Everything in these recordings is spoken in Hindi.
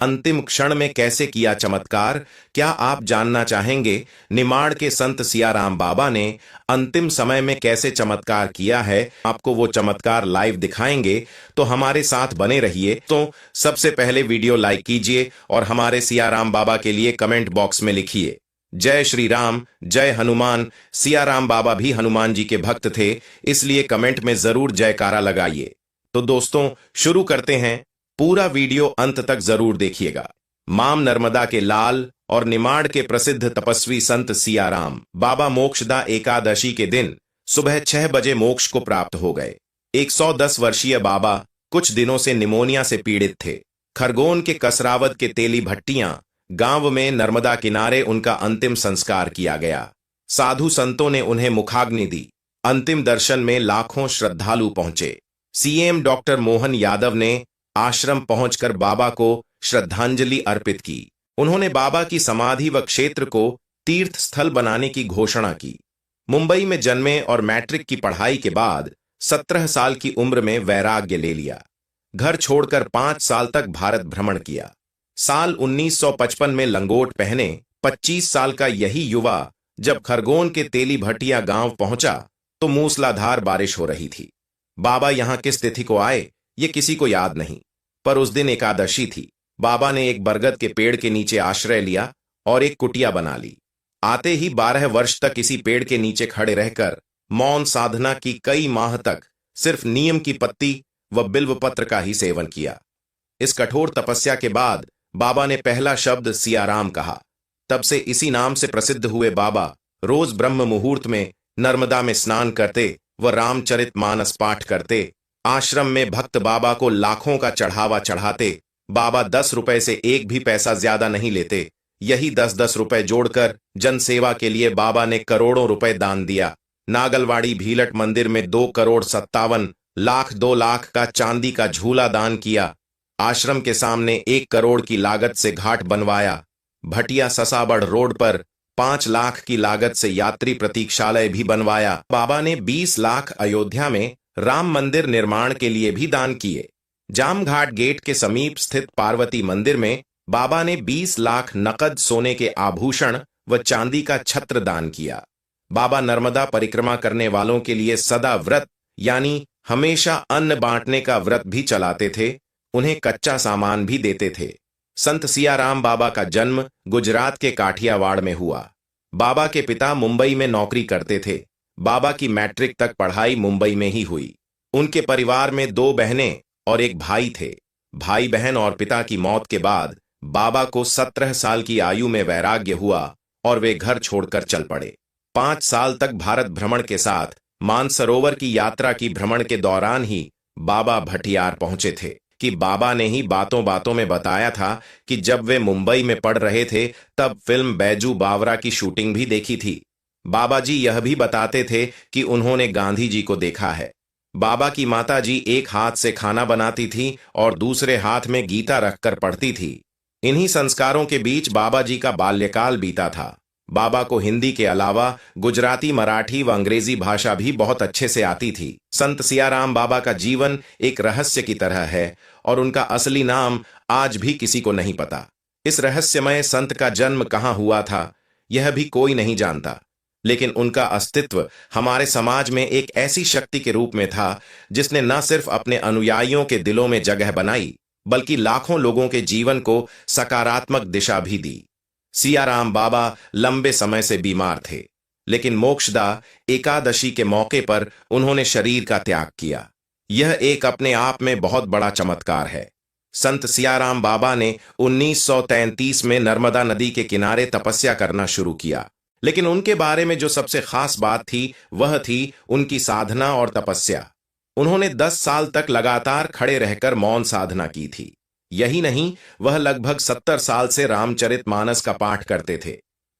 अंतिम क्षण में कैसे किया चमत्कार, क्या आप जानना चाहेंगे? निमाड़ के संत सियाराम बाबा ने अंतिम समय में कैसे चमत्कार किया है, आपको वो चमत्कार लाइव दिखाएंगे, तो हमारे साथ बने रहिए। तो सबसे पहले वीडियो लाइक कीजिए और हमारे सियाराम बाबा के लिए कमेंट बॉक्स में लिखिए जय श्री राम, जय हनुमान। सियाराम बाबा भी हनुमान जी के भक्त थे, इसलिए कमेंट में जरूर जयकारा लगाइए। तो दोस्तों, शुरू करते हैं। पूरा वीडियो अंत तक जरूर देखिएगा। माम नर्मदा के लाल और निमाड़ के प्रसिद्ध तपस्वी संत सियाराम बाबा मोक्षदा एकादशी के दिन सुबह 6 बजे मोक्ष को प्राप्त हो गए। 110 वर्षीय बाबा कुछ दिनों से निमोनिया से पीड़ित थे। खरगोन के कसरावद के तेली भट्टियां गांव में नर्मदा किनारे उनका अंतिम संस्कार किया गया। साधु संतों ने उन्हें मुखाग्नि दी। अंतिम दर्शन में लाखों श्रद्धालु पहुंचे। सीएम डॉक्टर मोहन यादव ने आश्रम पहुंचकर बाबा को श्रद्धांजलि अर्पित की। उन्होंने बाबा की समाधि व क्षेत्र को तीर्थ स्थल बनाने की घोषणा की। मुंबई में जन्मे और मैट्रिक की पढ़ाई के बाद 17 साल की उम्र में वैराग्य ले लिया। घर छोड़कर 5 साल तक भारत भ्रमण किया। साल 1955 में लंगोट पहने 25 साल का यही युवा जब खरगोन के तेली भटिया गांव पहुंचा तो मूसलाधार बारिश हो रही थी। बाबा यहां किस तिथि को आए ये किसी को याद नहीं, पर उस दिन एकादशी थी। बाबा ने एक बरगद के पेड़ के नीचे आश्रय लिया और एक कुटिया बना ली। आते ही 12 वर्ष तक इसी पेड़ के नीचे खड़े रहकर मौन साधना की। कई माह तक सिर्फ नीम की पत्ती व बिल्व पत्र का ही सेवन किया। इस कठोर तपस्या के बाद बाबा ने पहला शब्द सियाराम कहा। तब से इसी नाम से प्रसिद्ध हुए बाबा रोज ब्रह्म मुहूर्त में नर्मदा में स्नान करते व रामचरित मानस पाठ करते। आश्रम में भक्त बाबा को लाखों का चढ़ावा चढ़ाते। बाबा 10 रुपए से एक भी पैसा ज्यादा नहीं लेते। यही 10-10 रुपए जोड़कर जनसेवा के लिए बाबा ने करोड़ों रुपए दान दिया। नागलवाड़ी भीलट मंदिर में 2,57,00,000 2 लाख का चांदी का झूला दान किया। आश्रम के सामने 1 करोड़ की लागत से घाट बनवाया। भटिया ससाबड़ रोड पर 5 लाख की लागत से यात्री प्रतीक्षालय भी बनवाया। बाबा ने 20 लाख अयोध्या में राम मंदिर निर्माण के लिए भी दान किए। जामघाट गेट के समीप स्थित पार्वती मंदिर में बाबा ने 20 लाख नकद सोने के आभूषण व चांदी का छत्र दान किया। बाबा नर्मदा परिक्रमा करने वालों के लिए सदा व्रत यानी हमेशा अन्न बांटने का व्रत भी चलाते थे। उन्हें कच्चा सामान भी देते थे। संत सियाराम बाबा का जन्म गुजरात के काठियावाड़ में हुआ। बाबा के पिता मुंबई में नौकरी करते थे। बाबा की मैट्रिक तक पढ़ाई मुंबई में ही हुई। उनके परिवार में 2 बहनें और एक भाई थे। भाई बहन और पिता की मौत के बाद बाबा को 17 साल की आयु में वैराग्य हुआ और वे घर छोड़कर चल पड़े। 5 साल तक भारत भ्रमण के साथ मानसरोवर की यात्रा की भ्रमण के दौरान ही बाबा भटियार पहुंचे थे कि बाबा ने ही बातों बातों में बताया था कि जब वे मुंबई में पढ़ रहे थे तब फिल्म बैजू बावरा की शूटिंग भी देखी थी। बाबा जी यह भी बताते थे कि उन्होंने गांधी जी को देखा है। बाबा की माताजी एक हाथ से खाना बनाती थी और दूसरे हाथ में गीता रखकर पढ़ती थी। इन्हीं संस्कारों के बीच बाबा जी का बाल्यकाल बीता था। बाबा को हिंदी के अलावा गुजराती, मराठी व अंग्रेजी भाषा भी बहुत अच्छे से आती थी। संत सियाराम बाबा का जीवन एक रहस्य की तरह है और उनका असली नाम आज भी किसी को नहीं पता। इस रहस्यमय संत का जन्म कहाँ हुआ था यह भी कोई नहीं जानता, लेकिन उनका अस्तित्व हमारे समाज में एक ऐसी शक्ति के रूप में था जिसने न सिर्फ अपने अनुयायियों के दिलों में जगह बनाई बल्कि लाखों लोगों के जीवन को सकारात्मक दिशा भी दी। सियाराम बाबा लंबे समय से बीमार थे, लेकिन मोक्षदा एकादशी के मौके पर उन्होंने शरीर का त्याग किया। यह एक अपने आप में बहुत बड़ा चमत्कार है। संत सियाराम बाबा ने 1933 में नर्मदा नदी के किनारे तपस्या करना शुरू किया, लेकिन उनके बारे में जो सबसे खास बात थी वह थी उनकी साधना और तपस्या। उन्होंने 10 साल तक लगातार खड़े रहकर मौन साधना की थी। यही नहीं, वह लगभग 70 साल से रामचरित मानस का पाठ करते थे।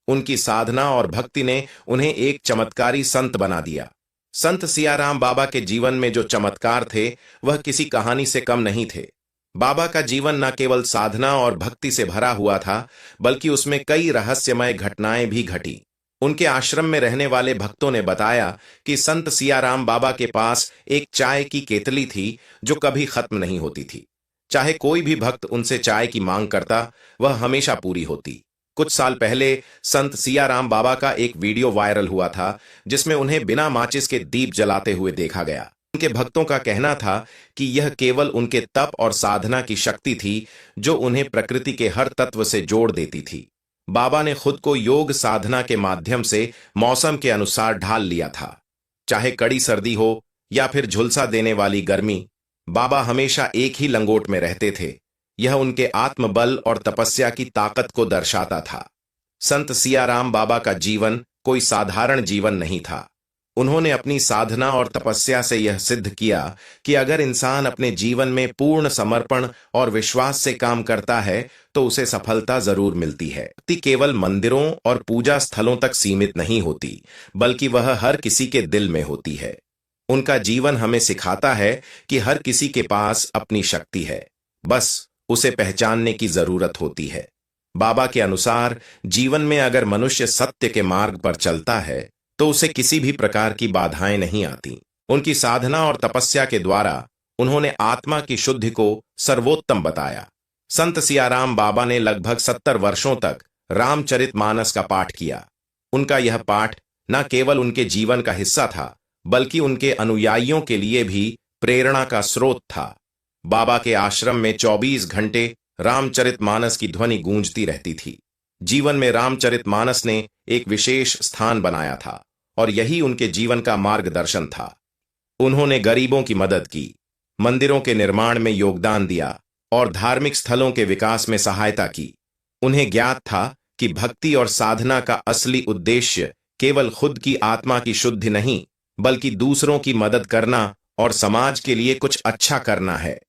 उनकी साधना और भक्ति ने उन्हें एक चमत्कारी संत बना दिया। संत सियाराम बाबा के जीवन में जो चमत्कार थे वह किसी कहानी से कम नहीं थे। बाबा का जीवन न केवल साधना और भक्ति से भरा हुआ था, बल्कि उसमें कई रहस्यमय घटनाएं भी घटी। उनके आश्रम में रहने वाले भक्तों ने बताया कि संत सियाराम बाबा के पास एक चाय की केतली थी जो कभी खत्म नहीं होती थी। चाहे कोई भी भक्त उनसे चाय की मांग करता, वह हमेशा पूरी होती। कुछ साल पहले संत सियाराम बाबा का एक वीडियो वायरल हुआ था, जिसमें उन्हें बिना माचिस के दीप जलाते हुए देखा गया। उनके भक्तों का कहना था कि यह केवल उनके तप और साधना की शक्ति थी, जो उन्हें प्रकृति के हर तत्व से जोड़ देती थी। बाबा ने खुद को योग साधना के माध्यम से मौसम के अनुसार ढाल लिया था। चाहे कड़ी सर्दी हो या फिर झुलसा देने वाली गर्मी, बाबा हमेशा एक ही लंगोट में रहते थे। यह उनके आत्मबल और तपस्या की ताकत को दर्शाता था। संत सियाराम बाबा का जीवन कोई साधारण जीवन नहीं था। उन्होंने अपनी साधना और तपस्या से यह सिद्ध किया कि अगर इंसान अपने जीवन में पूर्ण समर्पण और विश्वास से काम करता है तो उसे सफलता जरूर मिलती है। भक्ति केवल मंदिरों और पूजा स्थलों तक सीमित नहीं होती, बल्कि वह हर किसी के दिल में होती है। उनका जीवन हमें सिखाता है कि हर किसी के पास अपनी शक्ति है, बस उसे पहचानने की जरूरत होती है। बाबा के अनुसार जीवन में अगर मनुष्य सत्य के मार्ग पर चलता है तो उसे किसी भी प्रकार की बाधाएं नहीं आती। उनकी साधना और तपस्या के द्वारा उन्होंने आत्मा की शुद्धि को सर्वोत्तम बताया। संत सियाराम बाबा ने लगभग 70 वर्षों तक रामचरितमानस का पाठ किया। उनका यह पाठ न केवल उनके जीवन का हिस्सा था, बल्कि उनके अनुयायियों के लिए भी प्रेरणा का स्रोत था। बाबा के आश्रम में 24 घंटे रामचरितमानस की ध्वनि गूंजती रहती थी। जीवन में रामचरितमानस ने एक विशेष स्थान बनाया था और यही उनके जीवन का मार्गदर्शन था। उन्होंने गरीबों की मदद की, मंदिरों के निर्माण में योगदान दिया और धार्मिक स्थलों के विकास में सहायता की। उन्हें ज्ञात था कि भक्ति और साधना का असली उद्देश्य केवल खुद की आत्मा की शुद्धि नहीं, बल्कि दूसरों की मदद करना और समाज के लिए कुछ अच्छा करना है।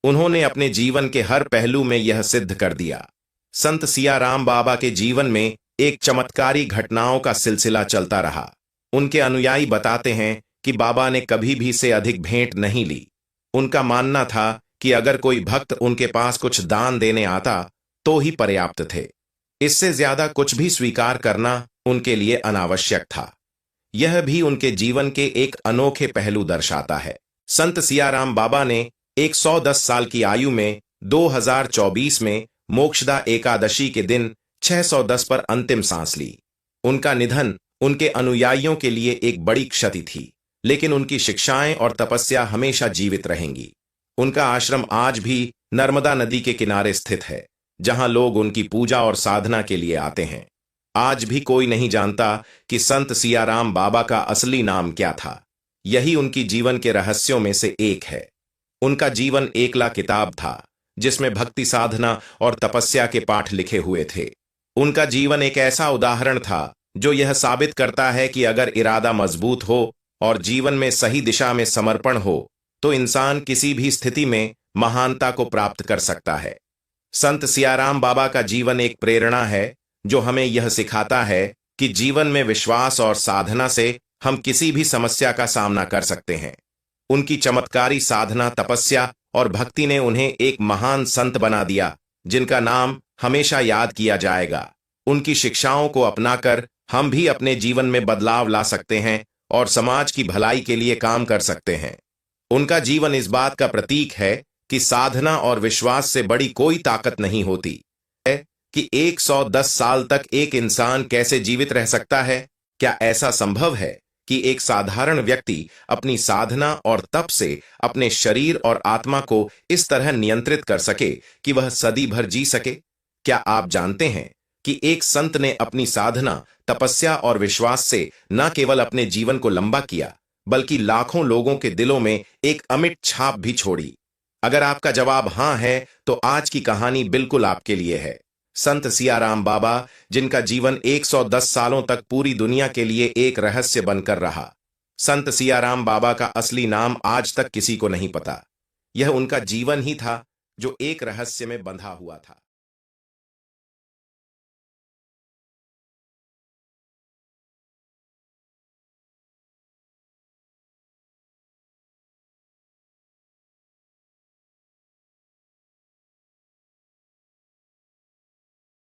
उन्होंने अपने जीवन के हर पहलू में यह सिद्ध कर दिया। संत सियाराम बाबा के जीवन में एक चमत्कारी घटनाओं का सिलसिला चलता रहा। उनके अनुयायी बताते हैं कि बाबा ने कभी भी से अधिक भेंट नहीं ली। उनका मानना था कि अगर कोई भक्त उनके पास कुछ दान देने आता तो ही पर्याप्त थे। इससे ज्यादा कुछ भी स्वीकार करना उनके लिए अनावश्यक था। यह भी उनके जीवन के एक अनोखे पहलू दर्शाता है। संत सियाराम बाबा ने 110 साल की आयु में 2024 में मोक्षदा एकादशी के दिन 610 पर अंतिम सांस ली। उनका निधन उनके अनुयायियों के लिए एक बड़ी क्षति थी, लेकिन उनकी शिक्षाएं और तपस्या हमेशा जीवित रहेंगी। उनका आश्रम आज भी नर्मदा नदी के किनारे स्थित है, जहां लोग उनकी पूजा और साधना के लिए आते हैं। आज भी कोई नहीं जानता कि संत सियाराम बाबा का असली नाम क्या था। यही उनकी जीवन के रहस्यों में से एक है। उनका जीवन एकला किताब था, जिसमें भक्ति साधना और तपस्या के पाठ लिखे हुए थे। उनका जीवन एक ऐसा उदाहरण था जो यह साबित करता है कि अगर इरादा मजबूत हो और जीवन में सही दिशा में समर्पण हो तो इंसान किसी भी स्थिति में महानता को प्राप्त कर सकता है। संत सियाराम बाबा का जीवन एक प्रेरणा है जो हमें यह सिखाता है कि जीवन में विश्वास और साधना से हम किसी भी समस्या का सामना कर सकते हैं। उनकी चमत्कारी साधना, तपस्या और भक्ति ने उन्हें एक महान संत बना दिया, जिनका नाम हमेशा याद किया जाएगा। उनकी शिक्षाओं को अपनाकर हम भी अपने जीवन में बदलाव ला सकते हैं और समाज की भलाई के लिए काम कर सकते हैं। उनका जीवन इस बात का प्रतीक है कि साधना और विश्वास से बड़ी कोई ताकत नहीं होती है कि 110 साल तक एक इंसान कैसे जीवित रह सकता है। क्या ऐसा संभव है कि एक साधारण व्यक्ति अपनी साधना और तप से अपने शरीर और आत्मा को इस तरह नियंत्रित कर सके कि वह सदी भर जी सके? क्या आप जानते हैं कि एक संत ने अपनी साधना, तपस्या और विश्वास से न केवल अपने जीवन को लंबा किया, बल्कि लाखों लोगों के दिलों में एक अमिट छाप भी छोड़ी? अगर आपका जवाब हां है, तो आज की कहानी बिल्कुल आपके लिए है। संत सियाराम बाबा, जिनका जीवन 110 सालों तक पूरी दुनिया के लिए एक रहस्य बनकर रहा। संत सियाराम बाबा का असली नाम आज तक किसी को नहीं पता। यह उनका जीवन ही था जो एक रहस्य में बंधा हुआ था।